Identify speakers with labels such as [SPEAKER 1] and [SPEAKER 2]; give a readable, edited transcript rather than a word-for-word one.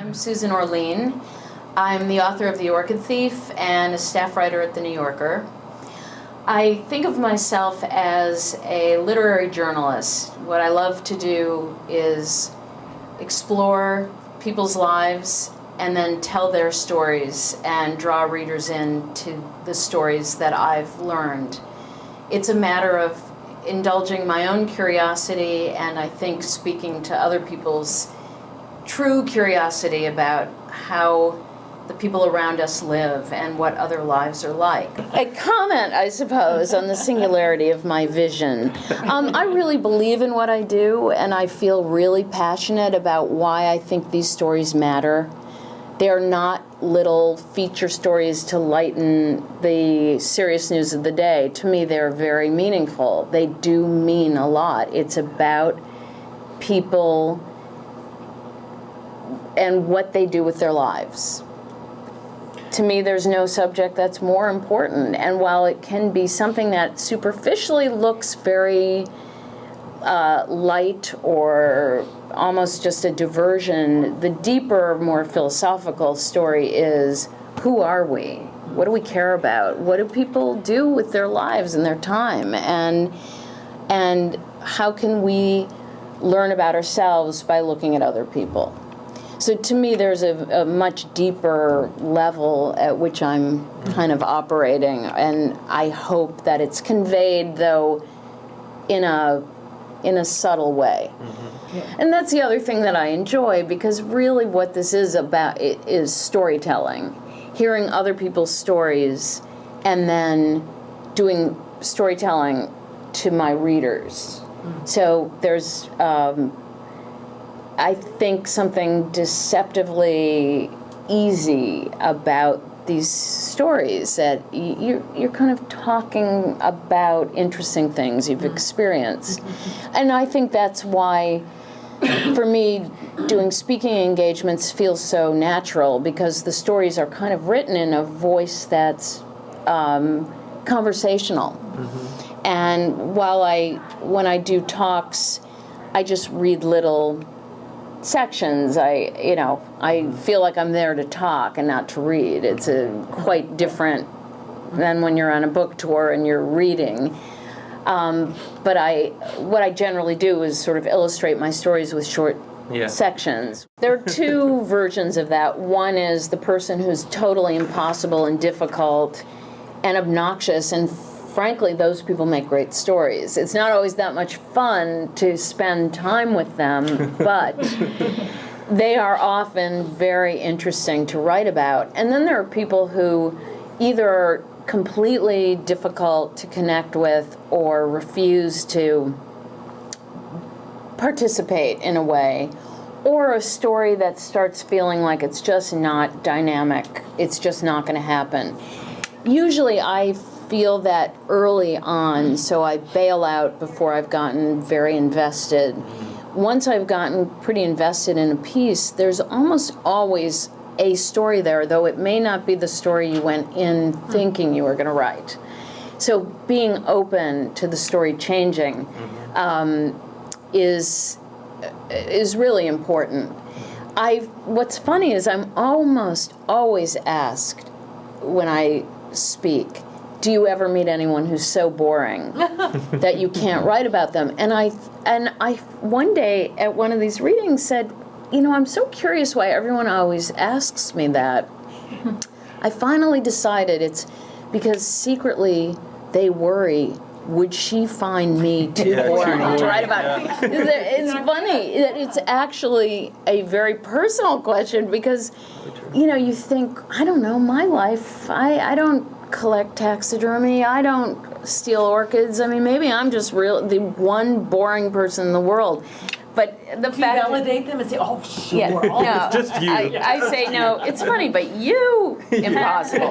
[SPEAKER 1] I'm Susan Orlean. I'm the author of The Orchid Thief and a staff writer at The New Yorker. I think of myself as a literary journalist. What I love to do is explore people's lives and then tell their stories and draw readers into the stories that I've learned. It's a matter of indulging my own curiosity and I think speaking to other people's true curiosity about how the people around us live and what other lives are like. A comment, I suppose, on the singularity of my vision. I really believe in what I do, and I feel really passionate about why I think these stories matter. They are not little feature stories to lighten the serious news of the day. To me, they're very meaningful. They do mean a lot. It's about people and what they do with their lives. To me, there's no subject that's more important. And while it can be something that superficially looks very light or almost just a diversion, the deeper, more philosophical story is, who are we? What do we care about? What do people do with their lives and their time? And how can we learn about ourselves by looking at other people? So to me, there's a much deeper level at which I'm kind of operating, and I hope that it's conveyed, though, in a subtle way. Mm-hmm. Yeah. And that's the other thing that I enjoy, because really what this is about is storytelling, hearing other people's stories, and then doing storytelling to my readers. Mm-hmm. So there's I think something deceptively easy about these stories, that you're kind of talking about interesting things you've experienced. And I think that's why, for me, doing speaking engagements feels so natural, because the stories are kind of written in a voice that's conversational. Mm-hmm. And when I do talks, I just read little sections. I feel like I'm there to talk and not to read. It's quite different than when you're on a book tour and you're reading. But what I generally do is sort of illustrate my stories with short sections. There are two versions of that. One is the person who's totally impossible and difficult and obnoxious, and frankly, those people make great stories. It's not always that much fun to spend time with them, but they are often very interesting to write about. And then there are people who either are completely difficult to connect with or refuse to participate in a way, or a story that starts feeling like it's just not dynamic, it's just not going to happen. Usually I feel that early on, so I bail out before I've gotten very invested. Once I've gotten pretty invested in a piece, there's almost always a story there, though it may not be the story you went in thinking you were going to write. So being open to the story changing is really important. What's funny is I'm almost always asked when I speak, do you ever meet anyone who's so boring that you can't write about them? And I one day at one of these readings said, I'm so curious why everyone always asks me that. I finally decided it's because secretly they worry, would she find me too boring to write about? It's funny that it's actually a very personal question, because you think, I don't know, my life, I don't collect taxidermy, I don't steal orchids. I mean, maybe I'm just the one boring person in the world. But the fact,
[SPEAKER 2] you validate them and say, oh, sure,
[SPEAKER 1] yeah, no,
[SPEAKER 3] it's just you.
[SPEAKER 1] I say, no, it's funny, but you, impossible.